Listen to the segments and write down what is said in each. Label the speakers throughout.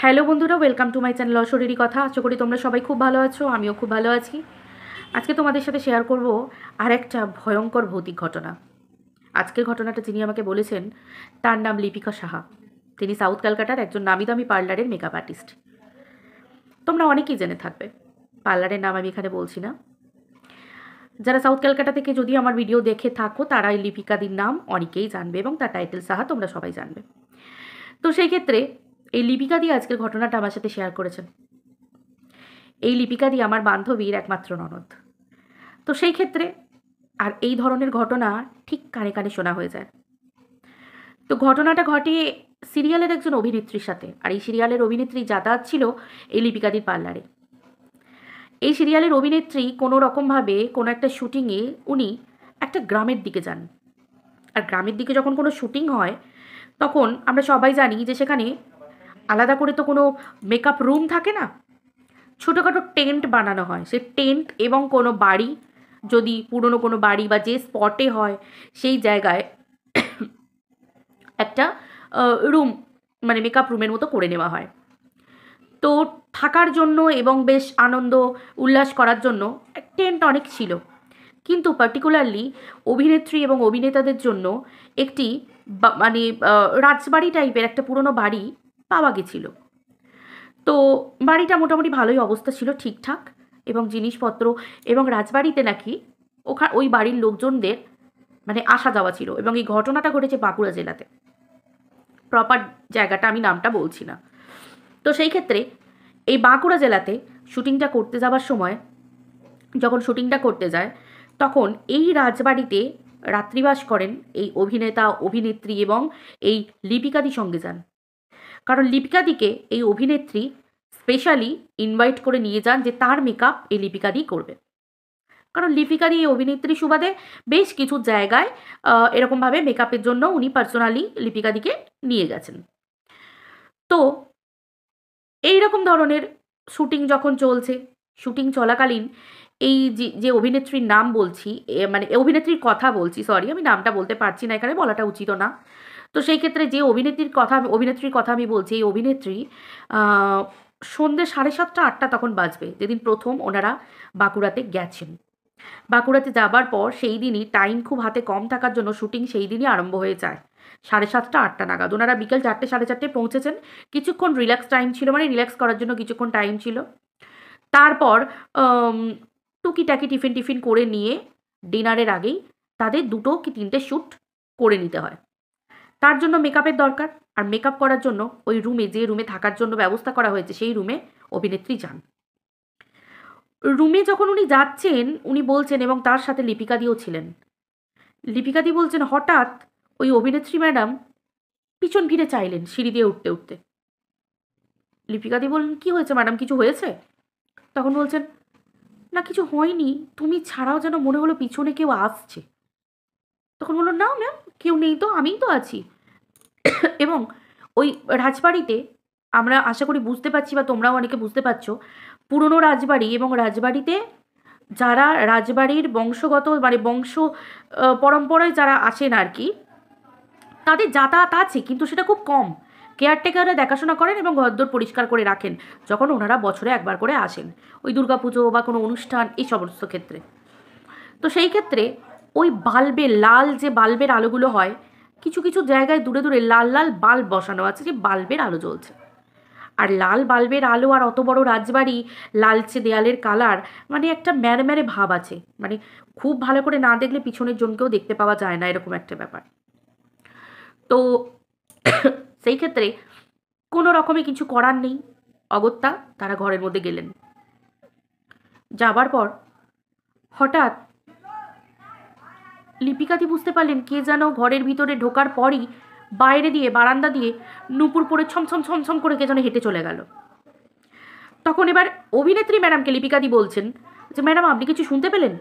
Speaker 1: Hello বন্ধুরা, welcome to my channel অশরীরী কথা। আশা করি তোমরা সবাই খুব ভালো আছো, আমিও খুব ভালো আছি। আজকে তোমাদের সাথে শেয়ার করব আর একটা ভয়ঙ্কর ভৌতিক ঘটনা। আজকের ঘটনাটা যিনি আমাকে বলেছেন তার নাম লিপিকা সাহা। তিনি সাউথ ক্যালকাটার একজন নামি দামি পার্লারের মেকআপ আর্টিস্ট। তোমরা অনেকেই জেনে থাকবে, পার্লারের নাম আমি এখানে বলছি না। যারা সাউথ ক্যালকাটা থেকে যদি আমার ভিডিও দেখে থাকো তারা এই লিপিকাদির নাম অনেকেই জানবে এবং তার টাইটেল সাহা তোমরা সবাই জানবে। তো সেই ক্ষেত্রে এই লিপিকাদি আজকের ঘটনাটা আমার সাথে শেয়ার করেছেন। এই লিপিকাদি আমার বান্ধবীর একমাত্র ননদ। তো সেই ক্ষেত্রে আর এই ধরনের ঘটনা ঠিক কানে কানে শোনা হয়ে যায়। তো ঘটনাটা ঘটে সিরিয়ালের একজন অভিনেত্রীর সাথে, আর এই সিরিয়ালের অভিনেত্রী যাতায়াত ছিল এই লিপিকাদির পার্লারে। এই সিরিয়ালের অভিনেত্রী কোনো রকমভাবে কোনো একটা শুটিংয়ে উনি একটা গ্রামের দিকে যান। আর গ্রামের দিকে যখন কোনো শুটিং হয় তখন আমরা সবাই জানি যে সেখানে আলাদা করে তো কোনো মেকআপ রুম থাকে না, ছোটোখাটো টেন্ট বানানো হয়। সে টেন্ট এবং কোনো বাড়ি, যদি পুরনো কোনো বাড়ি বা যে স্পটে হয় সেই জায়গায় একটা রুম, মানে মেকআপ রুমের মতো করে নেওয়া হয়। তো থাকার জন্য এবং বেশ আনন্দ উল্লাস করার জন্য টেন্ট অনেক ছিল, কিন্তু পার্টিকুলারলি অভিনেত্রী এবং অভিনেতাদের জন্য একটি মানে রাজবাড়ি টাইপের একটা পুরনো বাড়ি পাওয়া গেছিল। তো বাড়িটা মোটামুটি ভালোই অবস্থা ছিল, ঠিকঠাক, এবং জিনিসপত্র এবং রাজবাড়িতে নাকি ওই বাড়ির লোকজনদের মানে আসা যাওয়া ছিল। এবং এই ঘটনাটা ঘটেছে বাঁকুড়া জেলাতে। প্রপার জায়গাটা আমি নামটা বলছি না। তো সেই ক্ষেত্রে এই বাঁকুড়া জেলাতে শুটিংটা করতে যাওয়ার সময়, যখন শুটিংটা করতে যায় তখন এই রাজবাড়িতে রাত্রিবাস করেন এই অভিনেতা, অভিনেত্রী এবং এই লিপিকাদি সঙ্গে যান। কারণ লিপিকাদিকে এই অভিনেত্রী স্পেশালি ইনভাইট করে নিয়ে যান যে তার মেকআপ এই লিপিকাদি করবে। কারণ লিপিকাদি এই অভিনেত্রী সুবাদে বেশ কিছু জায়গায় এরকমভাবে মেকআপের জন্য উনি পার্সোনালি লিপিকাদিকে নিয়ে গেছেন। তো এইরকম ধরনের শুটিং যখন চলছে, শুটিং চলাকালীন এই যে অভিনেত্রীর নাম বলছি, মানে অভিনেত্রীর কথা বলছি, সরি আমি নামটা বলতে পারছি না, এখানে বলাটা উচিত না। তো সেই ক্ষেত্রে যে অভিনেত্রীর কথা আমি বলছি, এই অভিনেত্রী সন্ধ্যে 7:30-8টা তখন বাজবে যেদিন প্রথম ওনারা বাঁকুড়াতে গেছেন। বাঁকুড়াতে যাবার পর সেই দিনই টাইম খুব হাতে কম থাকার জন্য শুটিং সেই দিনই আরম্ভ হয়ে যায় 7:30-8টা নাগাদ। ওনারা বিকেল 4টে-4:30 পৌঁছেছেন। কিছুক্ষণ রিল্যাক্স টাইম ছিল, মানে রিল্যাক্স করার জন্য কিছুক্ষণ টাইম ছিল। তারপর টুকিটাকি টিফিন করে নিয়ে ডিনারের আগেই তাদের 2 কি 3টে শ্যুট করে নিতে হয়। তার জন্য মেকআপের দরকার, আর মেকআপ করার জন্য ওই রুমে, যে রুমে থাকার জন্য ব্যবস্থা করা হয়েছে সেই রুমে অভিনেত্রী যান। রুমে যখন উনি যাচ্ছেন উনি বলছেন, এবং তার সাথে লিপিকাদিও ছিলেন, লিপিকাদি বলছেন হঠাৎ ওই অভিনেত্রী ম্যাডাম পিছন ফিরে চাইলেন সিঁড়ি দিয়ে উঠতে উঠতে। লিপিকাদি বললেন, কি হয়েছে ম্যাডাম, কিছু হয়েছে? তখন বলছেন, না কিছু হয়নি, তুমি ছাড়াও যেন মনে হলো পিছনে কেউ আসছে। তখন বললো, না ম্যাম কেউ নেই তো, আমিই তো আছি। এবং ওই রাজবাড়িতে আমরা আশা করি বুঝতে পারছি, বা তোমরাও অনেকে বুঝতে পারছো, পুরনো রাজবাড়ি, এবং রাজবাড়িতে যারা রাজবাড়ির বংশগত মানে বংশ পরম্পরায় যারা আছেন আর কি, তাদের যাতায়াত আছে, কিন্তু সেটা খুব কম। কেয়ারটেকাররা দেখাশোনা করেন এবং ঘরদোর পরিষ্কার করে রাখেন যখন ওনারা বছরে একবার করে আসেন, ওই দুর্গাপুজো বা কোনো অনুষ্ঠান এই সমস্ত ক্ষেত্রে। তো সেই ক্ষেত্রে ওই বাল্বের লাল যে বাল্বের আলোগুলো হয়, কিছু কিছু জায়গায় দূরে দূরে লাল লাল বাল্ব বসানো আছে, যে বাল্বের আলো জ্বলছে। আর লাল বাল্বের আলো আর অত বড় রাজবাড়ি, লালচে দেয়ালের কালার, মানে একটা ম্যারে ভাব আছে, মানে খুব ভালো করে না দেখলে পিছনের জনকেও দেখতে পাওয়া যায় না, এরকম একটা ব্যাপার। তো সেই ক্ষেত্রে কোনো রকমে কিছু করার নেই, অগত্যা তারা ঘরের মধ্যে গেলেন। যাবার পর হঠাৎ লিপিকাদি বুঝতে পারলেন কে যেন ঘরের ভিতরে ঢোকার পরই বাইরে দিয়ে, বারান্দা দিয়ে নুপুর পরে ছমছম ছমছম করে কে যেন হেঁটে চলে গেল। তখন এবার অভিনেত্রী ম্যাডামকে লিপিকাদি বলছেন যে, ম্যাডাম আপনি কিছু শুনতে পেলেন?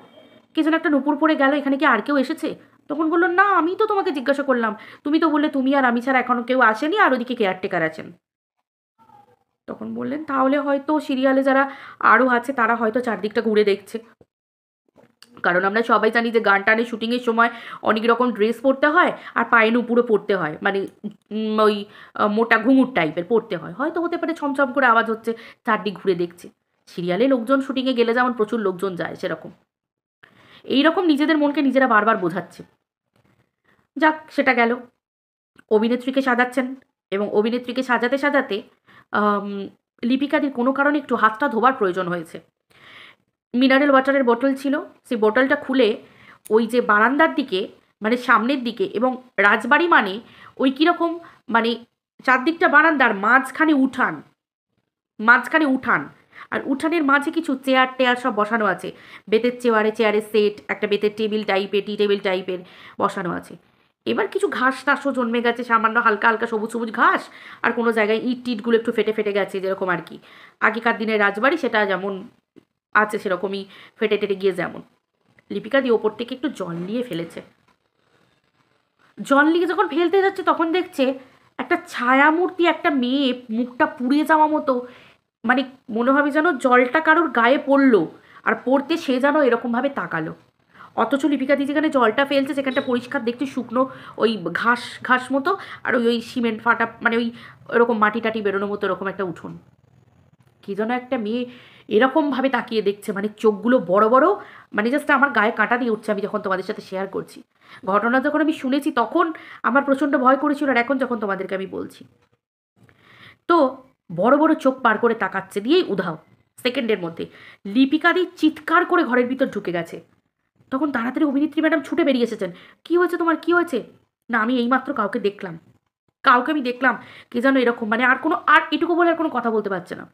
Speaker 1: কে যেন একটা নুপুর পরে গেল, এখানে কি আর কেউ এসেছে? তখন বললো, না আমি তো তোমাকে জিজ্ঞাসা করলাম, তুমি তো বললে তুমি আর আমি ছাড়া এখনো কেউ আসেনি, আর ওদিকে কেয়ারটেকার আছেন। তখন বললেন, তাহলে হয়তো সিরিয়ালে যারা আরও আছে তারা হয়তো চারদিকটা ঘুরে দেখছে, কারণ আমরা সবাই জানি যে গান টানে শুটিংয়ের সময় অনেক রকম ড্রেস পরতে হয়, আর পায়ে নুপুরও পরতে হয়, মানে ওই মোটা ঘুঙুর টাইপের পরতে হয়। হয়তো হতে পারে ছমছম করে আওয়াজ হচ্ছে, চারদিক ঘুরে দেখছে। সিরিয়ালে লোকজন শুটিংয়ে গেলে যেমন প্রচুর লোকজন যায়, সেরকম এইরকম নিজেদের মনকে নিজেরা বারবার বোঝাচ্ছে। যাক, সেটা গেল। অভিনেত্রীকে সাজাচ্ছেন, এবং অভিনেত্রীকে সাজাতে সাজাতে লিপিকাদির কোনো কারণে একটু হাতটা ধোবার প্রয়োজন হয়েছে। মিনারেল ওয়াটারের বোতল ছিল, সেই বোতলটা খুলে ওই যে বারান্দার দিকে, মানে সামনের দিকে, এবং রাজবাড়ি মানে ওই কীরকম, মানে চারদিকটা বারান্দার মাঝখানে উঠান, আর উঠানের মাঝে কিছু চেয়ার টেয়ার সব বসানো আছে, বেতের চেয়ারের সেট, একটা বেতের টেবিল টাইপের, টি টেবিল টাইপের বসানো আছে। এবার কিছু ঘাস টাসও জন্মে গেছে, সামান্য হালকা হালকা সবুজ সবুজ ঘাস, আর কোনো জায়গায় ইট টিটগুলো একটু ফেটে ফেটে গেছে, যেরকম আর কি আগেকার দিনের রাজবাড়ি সেটা যেমন আছে সেরকমই ফেটে টেটে গিয়ে যেমন। লিপিকা দিয়ে ওপর থেকে একটু জল নিয়ে ফেলেছে। জল নিয়ে যখন ফেলতে যাচ্ছে তখন দেখছে একটা ছায়ামূর্তি, একটা মেয়ে, মুখটা পুড়িয়ে যাওয়া মতো, মানে মনে হবে যেন জলটা কারোর গায়ে পড়লো, আর পড়তে সে যেন এরকমভাবে তাকালো। অথচ লিপিকাদি যেখানে জলটা ফেলছে সেখানটা পরিষ্কার দেখতে শুকনো ওই ঘাস ঘাস মতো, আর ওই সিমেন্ট ফাটা, মানে ওই এরকম মাটি টাটি বেরোনোর মতো এরকম একটা উঠোন। কি যেন একটা মেয়ে এরকমভাবে তাকিয়ে দেখছে, মানে চোখগুলো বড় বড়, মানে জাস্ট আমার গায়ে কাঁটা দিয়ে উঠছে আমি যখন তোমাদের সাথে শেয়ার করছি। ঘটনা যখন আমি শুনেছি তখন আমার প্রচণ্ড ভয় করেছিল, আর এখন যখন তোমাদেরকে আমি বলছি, তো বড় বড় চোখ পার করে তাকাচ্ছে, দিয়েই উধাও সেকেন্ডের মধ্যে। লিপিকাদি চিৎকার করে ঘরের ভিতর ঢুকে গেছে। তখন তাড়াতাড়ি অভিনেত্রী ম্যাডাম ছুটে বেরিয়ে এসেছেন। কী হয়েছে তোমার, কী হয়েছে? না, আমি এইমাত্র কাউকে আমি দেখলাম কে যেন এরকম, মানে আর এটুকু বলে আর কোনো কথা বলতে পারছে না।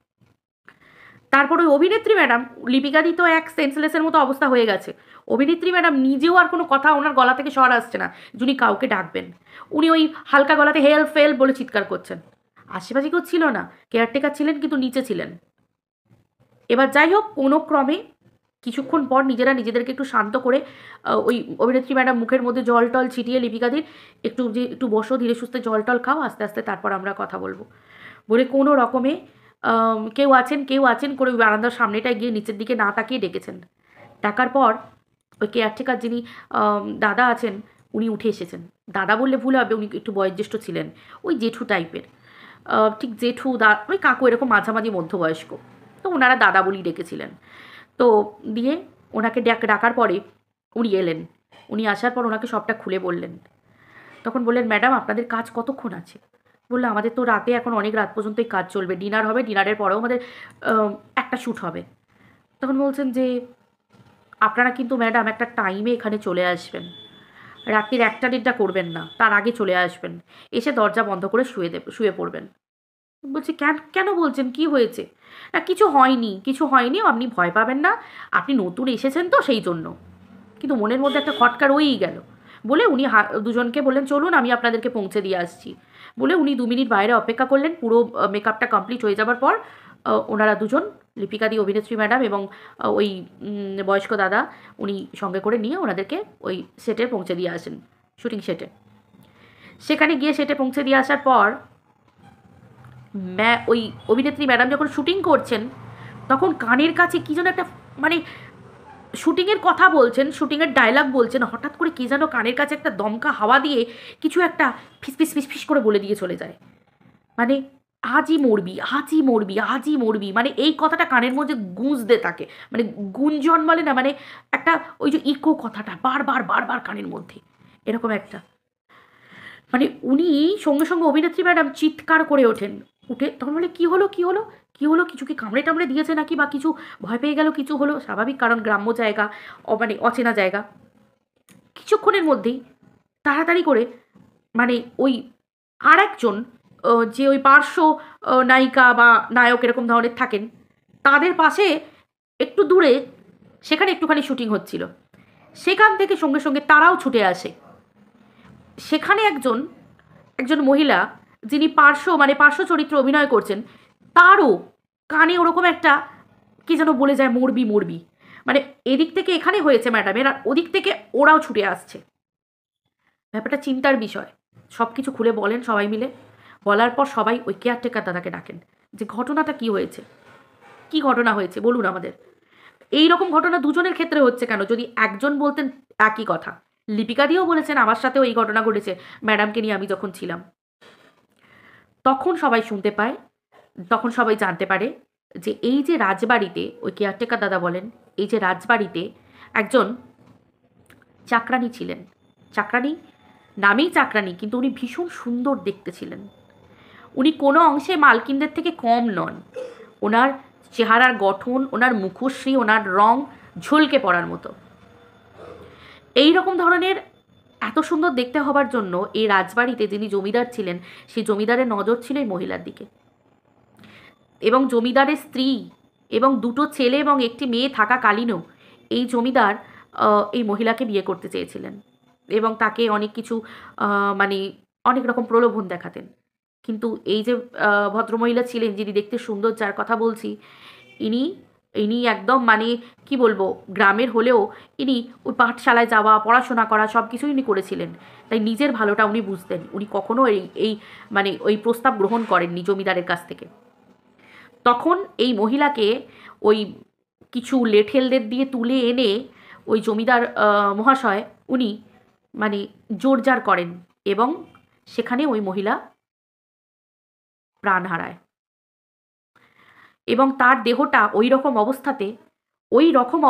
Speaker 1: তারপর ওই অভিনেত্রী ম্যাডাম, লিপিকাদি তো এক সেন্সলেসের মতো অবস্থা হয়ে গেছে, অভিনেত্রী ম্যাডাম নিজেও আর কোনো কথা ওনার গলা থেকে স্বর আসছে না যিনি কাউকে ডাকবেন। উনি ওই হালকা গলাতে হেল্প ফেল্প বলে চিৎকার করছেন। আশেপাশে কেউ ছিল না, কেয়ারটেকার ছিলেন কিন্তু নিচে ছিলেন। এবার যাই হোক, কোনো ক্রমে কিছুক্ষণ পর নিজেদেরকে একটু শান্ত করে ওই অভিনেত্রী ম্যাডাম মুখের মধ্যে জল টল ছিটিয়ে লিপিকাদির একটু বসো, ধীরে সুস্থে জল টল খাও, আস্তে আস্তে তারপর আমরা কথা বলবো বলে কোনো রকমে কেউ আছেন করে ওই বারান্দার সামনেটায় গিয়ে নিচের দিকে না তাকিয়ে ডেকেছেন। ডাকার পর ওই কেয়ারটেকার যিনি দাদা আছেন উনি উঠে এসেছেন। দাদা বললে ভুল হবে, উনি একটু বয়োজ্যেষ্ঠ ছিলেন, ওই জেঠু টাইপের, ঠিক জেঠু ওই কাকু এরকম মাঝামাঝি মধ্যবয়স্ক, তো ওনারা দাদা বলেই ডেকেছিলেন। তো দিয়ে ওনাকে ডাকার পরে উনি এলেন। উনি আসার পর ওনাকে সবটা খুলে বললেন। তখন বললেন, ম্যাডাম আপনাদের কাজ কতক্ষণ আছে? বললো, আমাদের তো রাতে এখন অনেক রাত পর্যন্তই কাজ চলবে, ডিনার হবে, ডিনারের পরেও আমাদের একটা শ্যুট হবে। তখন বলছেন যে আপনারা কিন্তু ম্যাডাম একটা টাইমে এখানে চলে আসবেন, রাত্রির 1টা-1:30 করবেন না, তার আগে চলে আসবেন, এসে দরজা বন্ধ করে শুয়ে পড়বেন। বলছি, কেন বলছেন, কি হয়েছে? না কিছু হয়নি, আপনি ভয় পাবেন না, আপনি নতুন এসেছেন তো সেই জন্য। কিন্তু মনের মধ্যে একটা খটকা রয়েই গেল। বলে উনি দুজনকে বললেন, চলুন আমি আপনাদেরকে পৌঁছে দিয়ে আসছি। বলে উনি 2 মিনিট বাইরে অপেক্ষা করলেন। পুরো মেকআপটা কমপ্লিট হয়ে যাবার পর ওনারা দুজন, লিপিকাদি অভিনেত্রী ম্যাডাম এবং ওই বয়স্ক দাদা, উনি সঙ্গে করে নিয়ে ওনাদেরকে ওই সেটে পৌঁছে দিয়ে আসেন, শুটিং সেটে। সেখানে গিয়ে সেটে পৌঁছে দিয়ে আসার পর ওই অভিনেত্রী ম্যাডাম যখন শুটিং করছেন তখন কানের কাছে কী যেন একটা, মানে শুটিংয়ের কথা বলছেন, শুটিংয়ের ডায়লগ বলছেন, হঠাৎ করে কী যেন কানের কাছে একটা দমকা হাওয়া দিয়ে কিছু একটা ফিস করে বলে দিয়ে চলে যায়। মানে আজই মরবি, মানে এই কথাটা কানের মধ্যে গুঁজতে থাকে, মানে গুঞ্জন বলে না, মানে একটা ওই যে ইকো কথাটা বারবার কানের মধ্যে এরকম একটা, মানে উনি সঙ্গে সঙ্গে অভিনেত্রী ম্যাডাম চিৎকার করে ওঠেন। তখন বলে, কি হলো, কিছু কি কামড়ে টামড়ে দিয়েছে নাকি, বা কিছু ভয় পেয়ে গেল, কিছু হলো? স্বাভাবিক, কারণ গ্রাম্য জায়গা, মানে অচেনা জায়গা। কিছুক্ষণের মধ্যেই তাড়াতাড়ি করে, মানে ওই আর একজন যে ওই পার্শ্ব নায়িকা বা নায়ক এরকম ধরনের থাকেন, তাদের পাশে একটু দূরে সেখানে একটুখানি শুটিং হচ্ছিল, সেখান থেকে সঙ্গে সঙ্গে তারাও ছুটে আসে। সেখানে একজন মহিলা যিনি পার্শ্ব চরিত্রে অভিনয় করছেন, তারও কানে ওরকম একটা কি যেন বলে যায়, মরবি, মানে এদিক থেকে এখানে হয়েছে ম্যাডামের, আর ওদিক থেকে ওরাও ছুটে আসছে। ব্যাপারটা চিন্তার বিষয়। সব কিছু খুলে বলেন সবাই মিলে। বলার পর সবাই ওই কেয়ারটেকার দাদাকে ডাকেন যে ঘটনাটা কি হয়েছে, কি ঘটনা হয়েছে বলুন আমাদের। এই রকম ঘটনা দুজনের ক্ষেত্রে হচ্ছে কেন? যদি একজন বলতেন একই কথা, লিপিকা দিও বলেছেন আমার সাথেও এই ঘটনা ঘটেছে ম্যাডামকে নিয়ে আমি যখন ছিলাম, তখন সবাই শুনতে পায়, তখন সবাই জানতে পারে যে এই যে রাজবাড়িতে, ওই কেয়ারটেকার দাদা বলেন, এই যে রাজবাড়িতে একজন চাকরানী ছিলেন। চাকরানী নামেই চাকরানী, কিন্তু উনি ভীষণ সুন্দর দেখতে ছিলেন। উনি কোনো অংশে মালকিনদের থেকে কম নন। ওনার চেহারার গঠন, ওনার মুখশ্রী, ওনার রং ঝলকে পড়ার মতো। এই রকম ধরনের এত সুন্দর দেখতে হবার জন্য এই রাজবাড়িতে যিনি জমিদার ছিলেন, সেই জমিদারের নজর ছিল এই মহিলার দিকে। এবং জমিদারের স্ত্রী এবং দুটো ছেলে এবং একটি মেয়ে থাকাকালীনও এই জমিদার এই মহিলাকে বিয়ে করতে চেয়েছিলেন এবং তাকে অনেক কিছু মানে অনেক রকম প্রলোভন দেখাতেন। কিন্তু এই যে ভদ্রমহিলা ছিলেন, যিনি দেখতে সুন্দর, যার কথা বলছি, ইনি ইনি একদম মানে কি বলবো, গ্রামের হলেও ইনি ওই পাঠশালায় যাওয়া, পড়াশোনা করা সব কিছুই উনি করেছিলেন। তাই নিজের ভালোটা উনি বুঝতেন। উনি কখনো এই মানে ওই প্রস্তাব গ্রহণ করেননি জমিদারের কাছ থেকে। তখন এই মহিলাকে ওই কিছু লেঠেলদের দিয়ে তুলে এনে ওই জমিদার মহাশয় উনি মানে জোরজার করেন এবং সেখানে ওই মহিলা প্রাণ হারায়। এবং তার দেহটা ওই রকম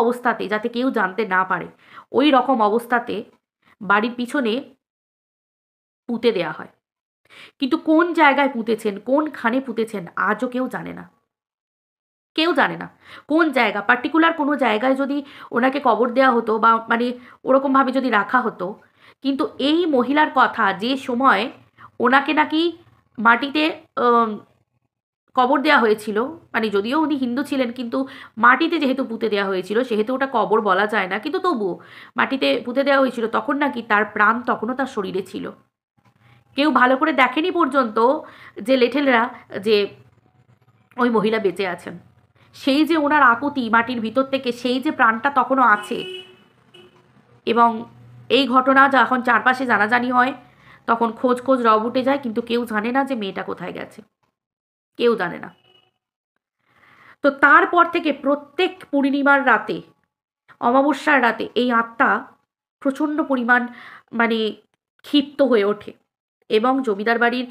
Speaker 1: অবস্থাতে যাতে কেউ জানতে না পারে, ওই রকম অবস্থাতে বাড়ির পিছনে পুঁতে দেয়া হয়। কিন্তু কোন জায়গায় পুঁতেছেন, কোনখানে পুঁতেছেন, আজও কেউ জানে না। কেউ জানে না কোন জায়গা, পার্টিকুলার কোনো জায়গায় যদি ওনাকে কবর দেওয়া হতো বা মানে ওরকমভাবে যদি রাখা হতো। কিন্তু এই মহিলার কথা, যে সময় ওনাকে নাকি মাটিতে কবর দেওয়া হয়েছিল, মানে যদিও উনি হিন্দু ছিলেন কিন্তু মাটিতে যেহেতু পুঁতে দেওয়া হয়েছিল সেহেতু ওটা কবর বলা যায় না, কিন্তু তবুও মাটিতে পুঁতে দেওয়া হয়েছিল, তখন নাকি তার প্রাণ তখনও তার শরীরে ছিল। কেউ ভালো করে দেখেনি পর্যন্ত যে লেঠেলরা যে ওই মহিলা বেঁচে আছেন। সেই যে ওনার আকুতি মাটির ভিতর থেকে, সেই যে প্রাণটা তখনও আছে। এবং এই ঘটনা যখন চারপাশে জানাজানি হয় তখন খোঁজ রব উঠে যায়, কিন্তু কেউ জানে না যে মেয়েটা কোথায় গেছে, কেউ জানে না। তো তারপর থেকে প্রত্যেক পূর্ণিমার রাতে, অমাবস্যার রাতে এই আত্মা প্রচণ্ড পরিমাণ মানে ক্ষিপ্ত হয়ে ওঠে এবং জমিদার বাড়ির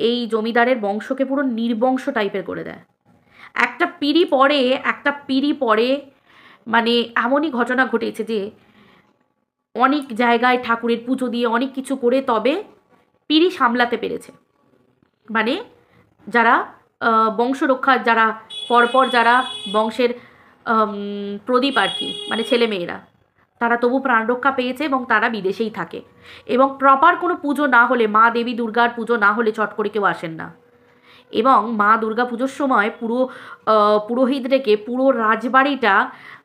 Speaker 1: এই জমিদারের বংশকে পুরো নির্বংশ টাইপের করে দেয়। একটা পিঁড়ি পরে মানে এমনই ঘটনা ঘটেছে যে অনেক জায়গায় ঠাকুরের পুজো দিয়ে অনেক কিছু করে তবে পিঁড়ি সামলাতে পেরেছে। মানে যারা বংশরক্ষার, যারা পরপর যারা বংশের প্রদীপ আর কি, মানে ছেলেমেয়েরা, তারা তবু প্রাণ রক্ষা পেয়েছে এবং তারা বিদেশেই থাকে। এবং প্রপার কোনো পুজো না হলে, মা দেবী দুর্গার পুজো না হলে চট করে কেউ আসেন না। এবং মা দুর্গা পুজোর সময় পুরো পুরোহিতদেরকে পুরো রাজবাড়িটা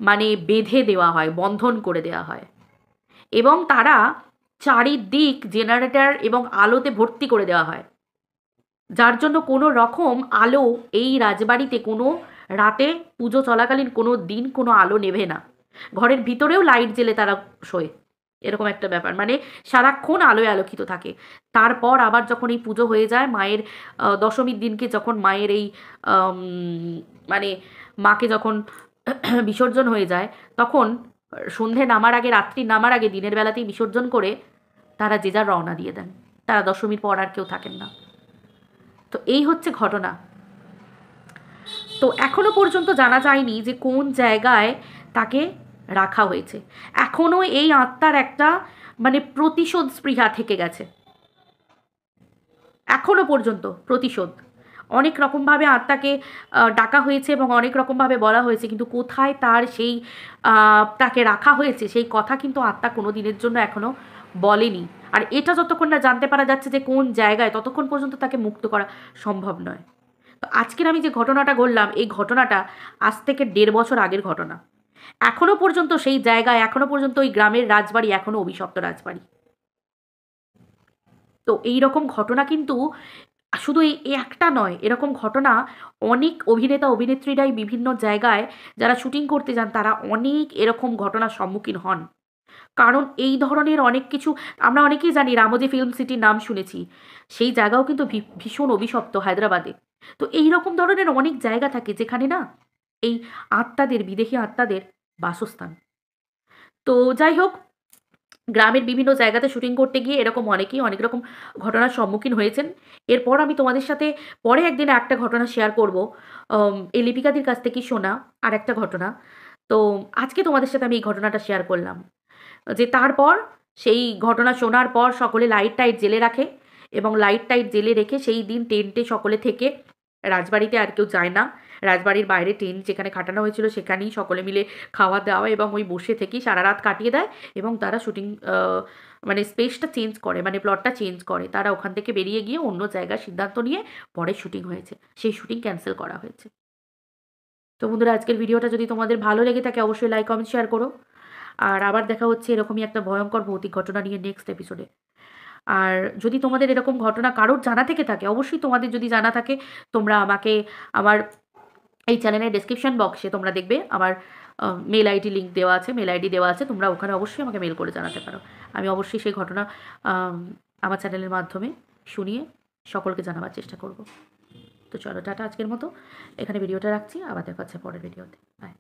Speaker 1: মানে বেঁধে দেওয়া হয়, বন্ধন করে দেওয়া হয় এবং তারা চারিদিক জেনারেটর এবং আলোতে ভর্তি করে দেওয়া হয়, যার জন্য কোনো রকম আলো এই রাজবাড়িতে কোনো রাতে পুজো চলাকালীন কোনো দিন কোনো আলো নেভে না। ঘরের ভিতরেও লাইট জ্বেলে তারা শোয়, এরকম একটা ব্যাপার, মানে সারাক্ষণ আলোয় আলোকিত থাকে। তারপর আবার যখন এই পুজো হয়ে যায়, মায়ের দশমীর দিনকে যখন মায়ের এই মানে মাকে যখন বিসর্জন হয়ে যায়, তখন সন্ধে নামার আগে, রাত্রি নামার আগে, দিনের বেলাতেই বিসর্জন করে তারা যে যার রওনা দিয়ে দেন। তারা দশমীর পর আর কেউ থাকেন না। তো এই হচ্ছে ঘটনা। তো এখনো পর্যন্ত জানা যায়নি যে কোন জায়গায় তাকে রাখা হয়েছে। এখনো এই আত্মার একটা মানে প্রতিশোধ স্পৃহা থেকে গেছে, এখনো পর্যন্ত প্রতিশোধ। অনেক রকমভাবে আত্মাকে ডাকা হয়েছে এবং অনেক রকমভাবে বলা হয়েছে, কিন্তু কোথায় তার সেই তাকে রাখা হয়েছে সেই কথা কিন্তু আত্মা কোনো দিনের জন্য এখনো বলেনি। আর এটা যতক্ষণ না জানতে পারা যাচ্ছে যে কোন জায়গায়, ততক্ষণ পর্যন্ত তাকে মুক্ত করা সম্ভব নয়। তো আজকের আমি যে ঘটনাটা বললাম, এই ঘটনাটা আজ থেকে 1.5 বছর আগের ঘটনা। এখনো পর্যন্ত সেই জায়গায়, এখনো পর্যন্ত ওই গ্রামের রাজবাড়ি এখনো অভিশপ্ত রাজবাড়ি। তো এই রকম ঘটনা কিন্তু শুধু এই একটা নয়, এরকম ঘটনা অনেক অভিনেতা অভিনেত্রীরাই বিভিন্ন জায়গায় যারা শুটিং করতে যান তারা অনেক এরকম ঘটনার সম্মুখীন হন। কারণ এই ধরনের অনেক কিছু আমরা অনেকেই জানি, রামোজি ফিল্ম সিটির নাম শুনেছি, সেই জায়গাও কিন্তু ভীষণ অভিশপ্ত হায়দ্রাবাদে। তো এই রকম ধরনের অনেক জায়গা থাকে যেখানে না এই আত্মাদের, বিদেহী আত্মাদের বাসস্থান। তো যাই হোক, গ্রামের বিভিন্ন জায়গাতে শুটিং করতে গিয়ে এরকম অনেকেই অনেক রকম ঘটনার সম্মুখীন হয়েছেন। এরপর আমি তোমাদের সাথে পরে একদিন একটা ঘটনা শেয়ার করব, এই লিপিকাদির কাছ থেকেই শোনা আর একটা ঘটনা। তো আজকে তোমাদের সাথে আমি এই ঘটনাটা শেয়ার করলাম যে তারপর সেই ঘটনা শোনার পর সকলে লাইট টাইট জেলে রাখে এবং লাইট টাইট জেলে রেখে সেই দিন টেন্টে সকলে থেকে, রাজবাড়িতে আর কেউ যায় না। রাজবাড়ির বাইরে টেন্ট যেখানে খাটানো হয়েছিল সেখানেই সকলে মিলে খাওয়া দাওয়া এবং ওই বসে থেকেই সারা রাত কাটিয়ে দেয় এবং তারা শুটিং মানে স্পেসটা চেঞ্জ করে, মানে প্লটটা চেঞ্জ করে। তারা ওখান থেকে বেরিয়ে গিয়ে অন্য জায়গায় সিদ্ধান্ত নিয়ে পরে শুটিং হয়েছে, সেই শুটিং ক্যান্সেল করা হয়েছে। তো বন্ধুরা, আজকের ভিডিওটা যদি তোমাদের ভালো লেগে থাকে অবশ্যই লাইক কমেন্ট শেয়ার করো। আর আবার দেখা হচ্ছে এরকমই একটা ভয়ঙ্কর ভৌতিক ঘটনা নিয়ে নেক্সট এপিসোডে। আর যদি তোমাদের এরকম ঘটনা কারোর জানা থেকে থাকে, অবশ্যই তোমাদের যদি জানা থাকে তোমরা আমাকে আমার এই চ্যানেলের ডেসক্রিপশন বক্সে তোমরা দেখবে আমার মেল আইডি লিঙ্ক দেওয়া আছে, মেল আইডি দেওয়া আছে, তোমরা ওখানে অবশ্যই আমাকে মেল করে জানাতে পারো। আমি অবশ্যই সেই ঘটনা আমার চ্যানেলের মাধ্যমে শুনিয়ে সকলকে জানাবার চেষ্টা করব। তো চলো টাটা আজকের মতো, এখানে ভিডিওটা রাখছি, আবার দেখা হচ্ছে পরের ভিডিওতে। বাই।